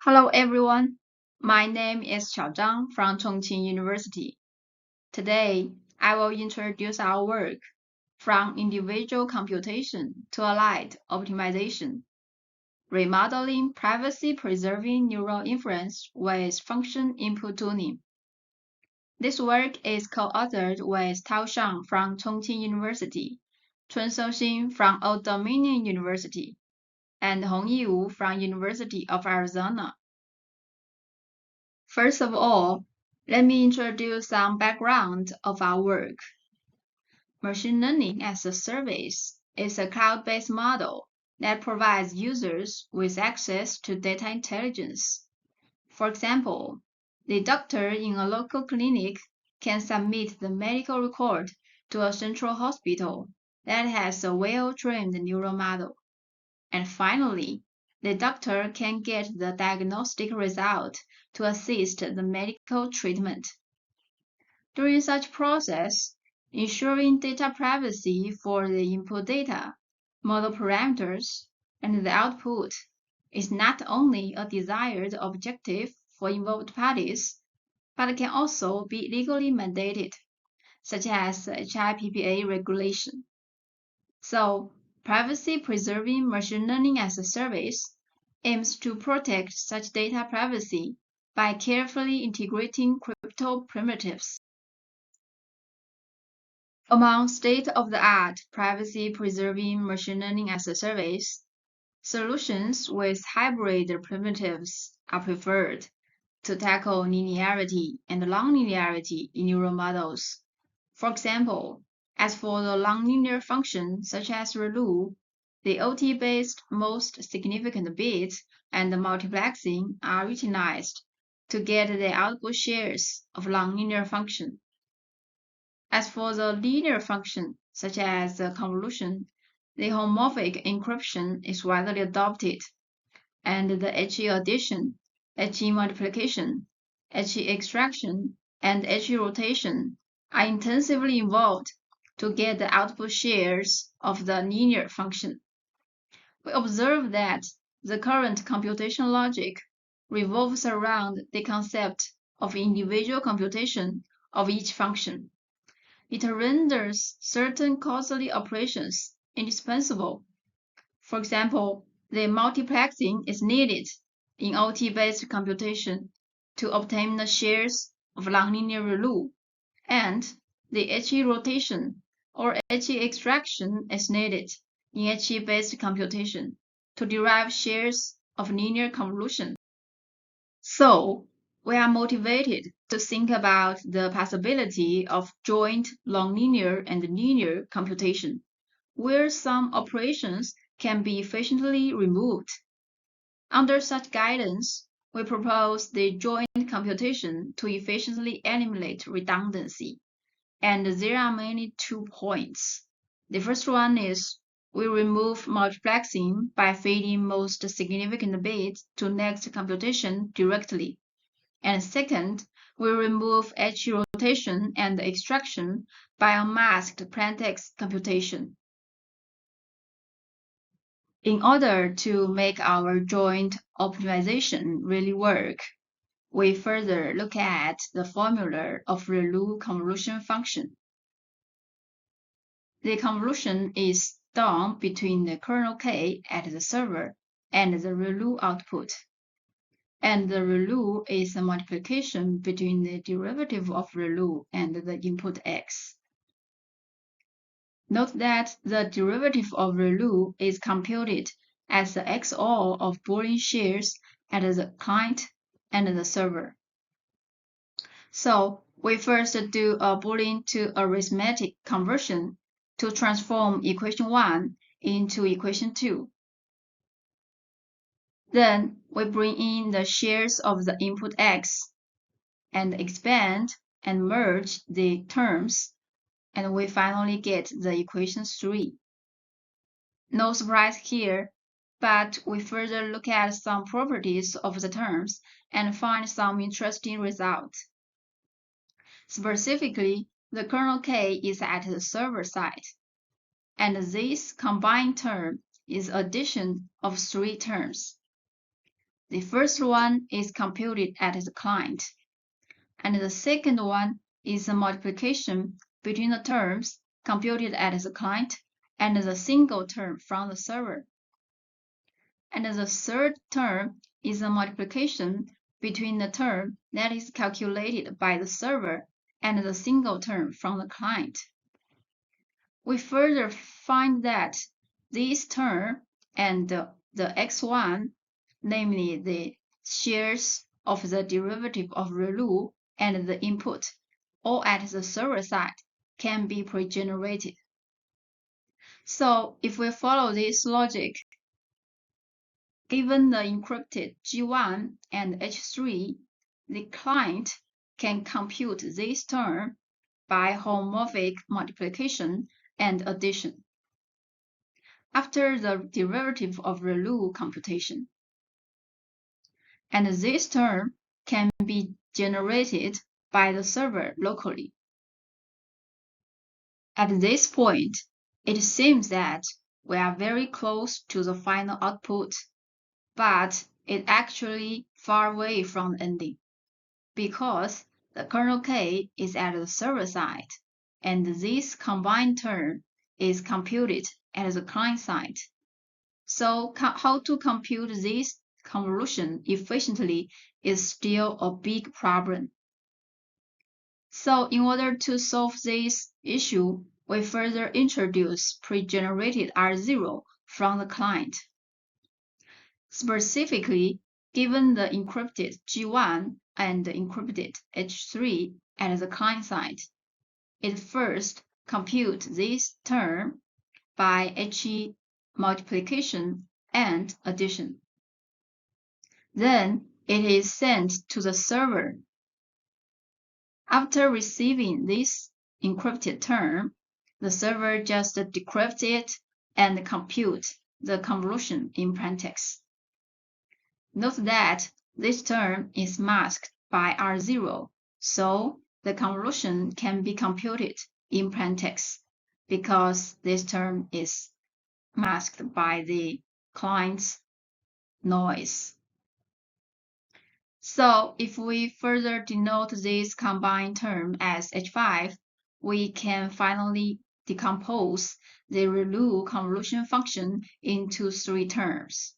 Hello everyone, my name is Xiaozhang from Chongqing University. Today, I will introduce our work from individual computation to allied optimization, remodeling privacy-preserving neural inference with function input tuning. This work is co-authored with Tao Shang from Chongqing University, Chunso Xin from Old Dominion University, and Hongyi Wu from University of Arizona. First of all, let me introduce some background of our work. Machine learning as a service is a cloud-based model that provides users with access to data intelligence. For example, the doctor in a local clinic can submit the medical record to a central hospital that has a well-trained neural model. And finally, the doctor can get the diagnostic result to assist the medical treatment. During such process, ensuring data privacy for the input data, model parameters, and the output is not only a desired objective for involved parties, but can also be legally mandated, such as HIPAA regulation. So, privacy-preserving machine learning as a service aims to protect such data privacy by carefully integrating crypto primitives. Among state-of-the-art privacy-preserving machine learning as a service, solutions with hybrid primitives are preferred to tackle linearity and nonlinearity in neural models. For example, as for the nonlinear function such as ReLU, the OT-based most significant bits and multiplexing are utilized to get the output shares of nonlinear function. As for the linear function, such as the convolution, the homomorphic encryption is widely adopted, and the HE addition, HE multiplication, HE extraction, and HE rotation are intensively involved to get the output shares of the linear function. We observe that the current computation logic revolves around the concept of individual computation of each function. It renders certain causally operations indispensable. For example, the multiplexing is needed in OT-based computation to obtain the shares of nonlinear ReLU, and the HE rotation or HE extraction is needed in HE-based computation to derive shares of linear convolution. So, we are motivated to think about the possibility of joint nonlinear and linear computation, where some operations can be efficiently removed. Under such guidance, we propose the joint computation to efficiently eliminate redundancy. And there are mainly 2 points. The first one is we remove multiplexing by feeding most significant bits to next computation directly. And second, we remove HE rotation and extraction by unmasked plaintext computation. In order to make our joint optimization really work, we further look at the formula of ReLU convolution function. The convolution is done between the kernel K at the server and the ReLU output. And the ReLU is a multiplication between the derivative of ReLU and the input X. Note that the derivative of ReLU is computed as the XOR of Boolean shares at the client and the server. So we first do a Boolean to arithmetic conversion to transform equation 1 into equation 2. Then we bring in the shares of the input X and expand and merge the terms, and we finally get the equation 3. No surprise here, but we further look at some properties of the terms and find some interesting results. Specifically, the kernel K is at the server side, and this combined term is addition of 3 terms. The first one is computed at the client, and the second one is a multiplication between the terms computed at the client and the single term from the server. And the third term is a multiplication between the term that is calculated by the server and the single term from the client. We further find that this term and the x1, namely the shares of the derivative of ReLU and the input, all at the server side, can be pre-generated. So if we follow this logic, given the encrypted G1 and H3, the client can compute this term by homomorphic multiplication and addition after the derivative of ReLU computation. And this term can be generated by the server locally. At this point, it seems that we are very close to the final output, but it's actually far away from the ending, because the kernel K is at the server side, and this combined term is computed at the client side. So how to compute this convolution efficiently is still a big problem. So in order to solve this issue, we further introduce pre-generated R0 from the client. Specifically, given the encrypted G1 and the encrypted H3 at the client side, it first computes this term by HE multiplication and addition. Then it is sent to the server. After receiving this encrypted term, the server just decrypts it and computes the convolution in plaintext. Note that this term is masked by R0, so the convolution can be computed in plaintext because this term is masked by the client's noise. So if we further denote this combined term as H5, we can finally decompose the ReLU convolution function into three terms.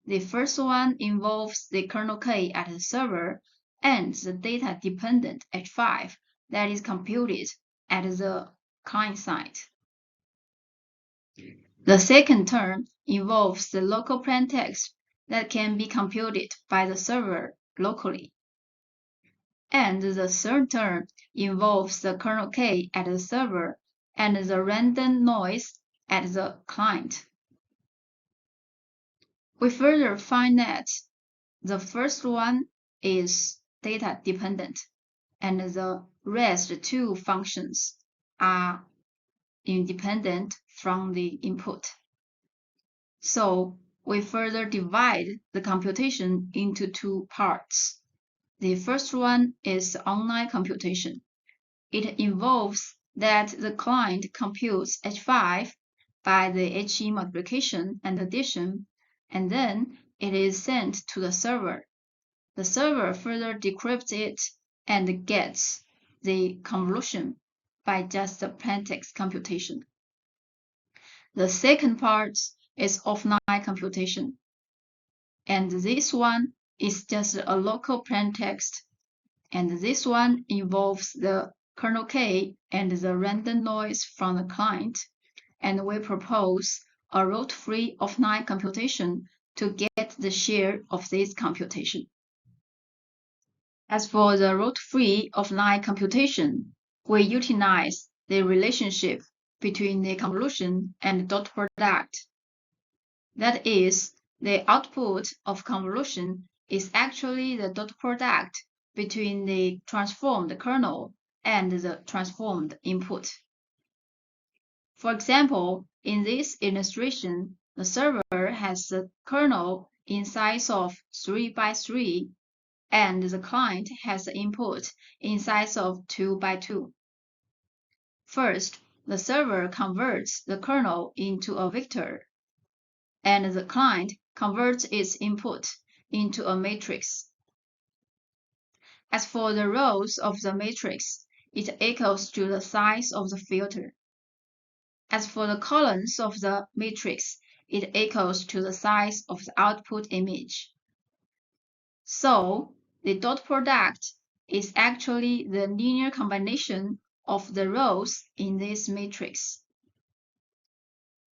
The first one involves the kernel K at the server and the data-dependent H5 that is computed at the client side. The second term involves the local plaintext that can be computed by the server locally. And the third term involves the kernel K at the server and the random noise at the client. We further find that the first one is data dependent, and the rest two functions are independent from the input. So we further divide the computation into two parts. The first one is online computation. It involves that the client computes H5 by the HE multiplication and addition, and then it is sent to the server. The server further decrypts it and gets the convolution by just the plaintext computation. The second part is offline computation, and this one is just a local plaintext, and this one involves the kernel K and the random noise from the client, and we propose a root-free offline computation to get the share of this computation. As for the root-free offline computation, we utilize the relationship between the convolution and dot product. That is, the output of convolution is actually the dot product between the transformed kernel and the transformed input. For example, in this illustration, the server has the kernel in size of 3 by 3, and the client has the input in size of 2 by 2. First, the server converts the kernel into a vector, and the client converts its input into a matrix. As for the rows of the matrix, it equals to the size of the filter. As for the columns of the matrix, it equals to the size of the output image. So, the dot product is actually the linear combination of the rows in this matrix.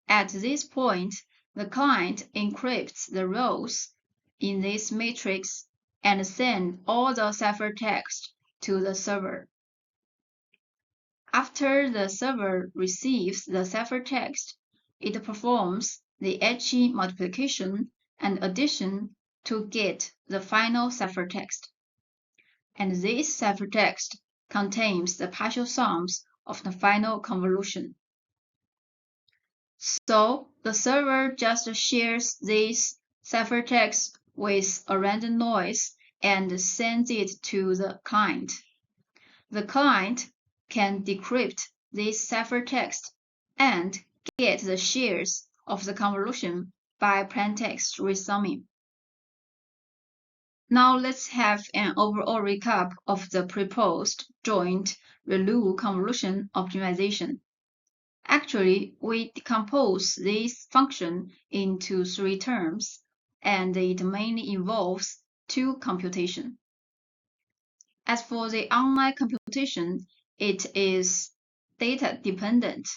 At this point, the client encrypts the rows in this matrix and sends all the ciphertext to the server. After the server receives the ciphertext, it performs the HE multiplication and addition to get the final ciphertext. And this ciphertext contains the partial sums of the final convolution. So the server just shares this ciphertext with a random noise and sends it to the client. The client can decrypt this ciphertext and get the shares of the convolution by plaintext resumming. Now let's have an overall recap of the proposed joint ReLU convolution optimization. Actually, we decompose this function into 3 terms, and it mainly involves 2 computation. As for the online computation, it is data dependent,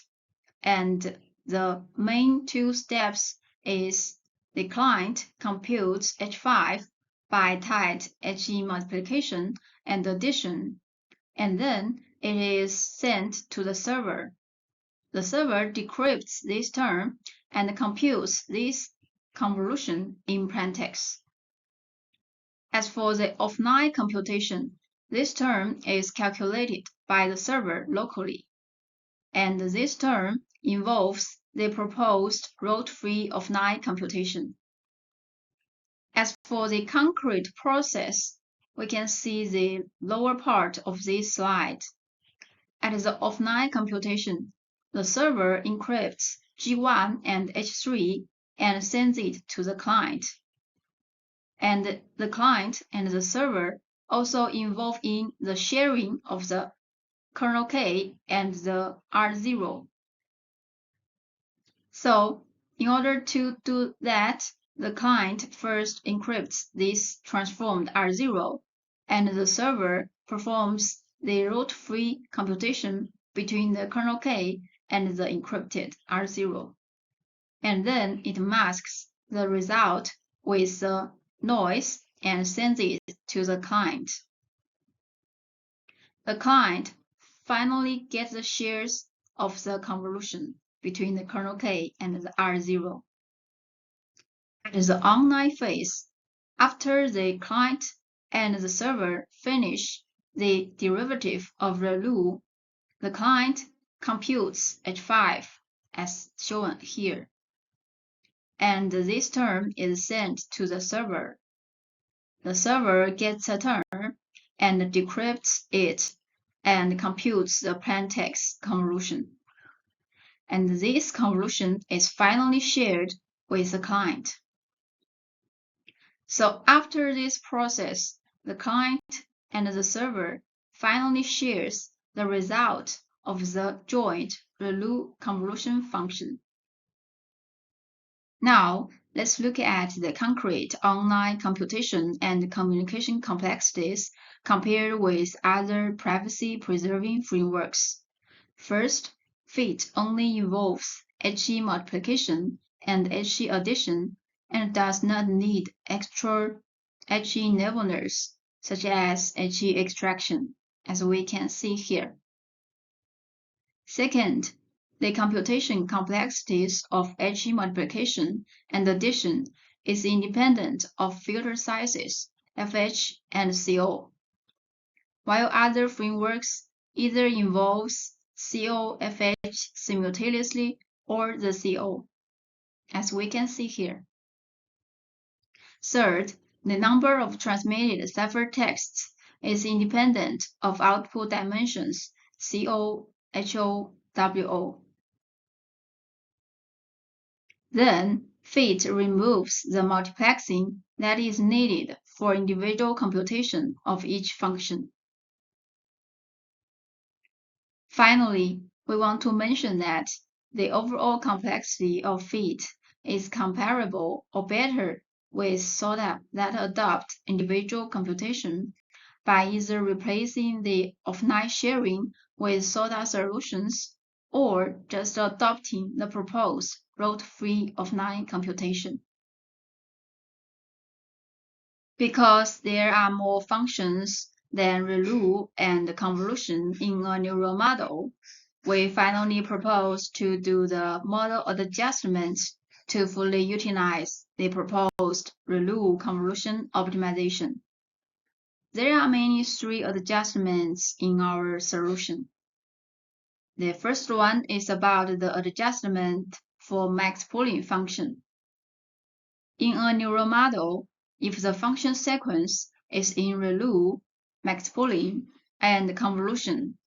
and the main 2 steps is the client computes H5 by tight HE multiplication and addition, and then it is sent to the server. The server decrypts this term and computes this convolution in plaintext. As for the offline computation, this term is calculated by the server locally, and this term involves the proposed rote-free offline computation. As for the concrete process, we can see the lower part of this slide. At the offline computation, the server encrypts G1 and H3 and sends it to the client. And the client and the server also involve in the sharing of the kernel K and the R0. So, in order to do that, the client first encrypts this transformed R0, and the server performs the rote-free computation between the kernel K and the encrypted R0. And then it masks the result with the noise and sends it to the client. The client finally gets the shares of the convolution between the kernel K and the R0. At the online phase, after the client and the server finish the derivative of ReLU, the client computes H5 as shown here, and this term is sent to the server. The server gets a term and decrypts it and computes the plaintext convolution. And this convolution is finally shared with the client. So after this process, the client and the server finally shares the result of the joint ReLU convolution function. Now, let's look at the concrete online computation and communication complexities compared with other privacy-preserving frameworks. First, FIT only involves HE multiplication and HE addition and does not need extra HE enablers such as HE extraction, as we can see here. Second, the computation complexities of HE multiplication and addition is independent of filter sizes, FH and CO, while other frameworks either involves CO, FH simultaneously or the CO, as we can see here. Third, the number of transmitted ciphertexts is independent of output dimensions CO, HO, WO. Then, Fit removes the multiplexing that is needed for individual computation of each function. Finally, we want to mention that the overall complexity of fit is comparable or better with SOTA that adopt individual computation by either replacing the offline sharing with SOTA solutions or just adopting the proposed rote-free offline computation. Because there are more functions than ReLU and convolution in a neural model, we finally propose to do the model adjustments to fully utilize the proposed ReLU convolution optimization. There are mainly 3 adjustments in our solution. The first one is about the adjustment for max pooling function. In a neural model, if the function sequence is in ReLU, max pooling, and convolution,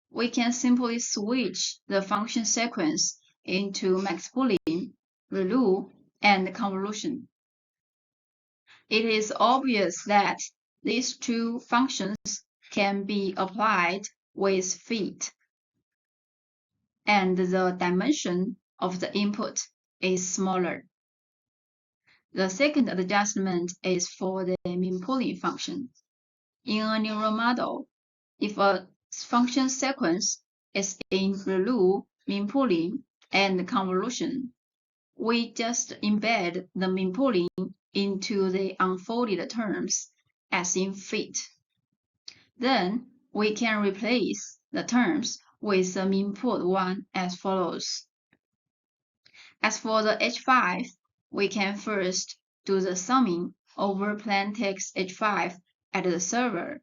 we can simply switch the function sequence into max pooling, ReLU, and convolution. It is obvious that these 2 functions can be applied with fit, and the dimension of the input is smaller. The second adjustment is for the mean pooling function. In a neural model, if a function sequence is in ReLU, mean pooling, and convolution, we just embed the mean pooling into the unfolded terms as in fit. Then we can replace the terms with the mean pooled one as follows. As for the H5, we can first do the summing over plain text H5 at the server,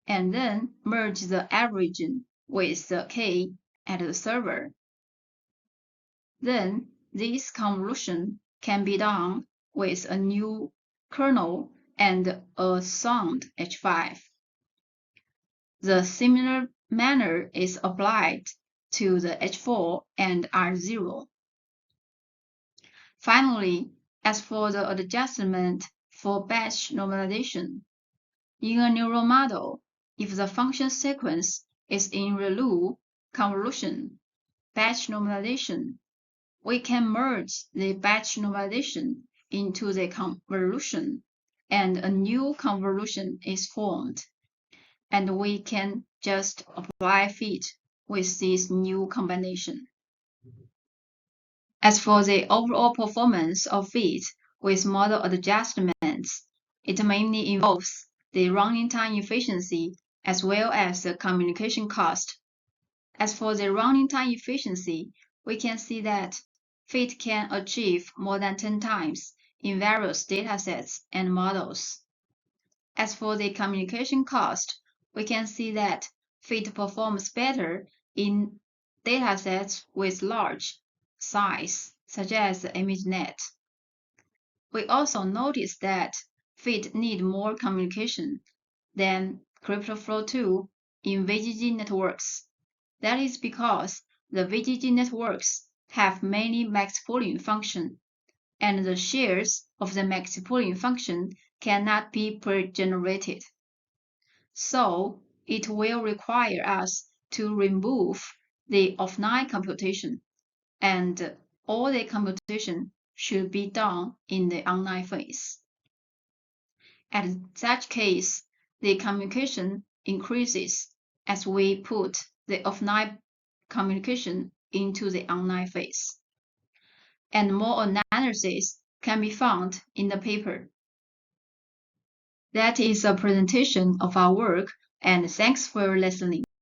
and then merge the averaging with the K at the server. Then this convolution can be done with a new kernel and a sound H5. The similar manner is applied to the H4 and R0. Finally, as for the adjustment for batch normalization, in a neural model, if the function sequence is in ReLU, convolution, batch normalization, we can merge the batch normalization into the convolution, and a new convolution is formed, and we can just apply fit with this new combination. As for the overall performance of fit with model adjustments, it mainly involves the running time efficiency as well as the communication cost. As for the running time efficiency, we can see that fit can achieve more than 10 times in various datasets and models. As for the communication cost, we can see that fit performs better in datasets with large size, such as ImageNet. We also notice that fit need more communication than CryptoFlow2 in VGG networks. That is because the VGG networks have many max pooling functions, and the shares of the max pooling function cannot be pre-generated. So it will require us to remove the offline computation, and all the computation should be done in the online phase. At such case, the communication increases as we put the offline communication into the online phase. And more analysis can be found in the paper. That is a presentation of our work, and thanks for listening.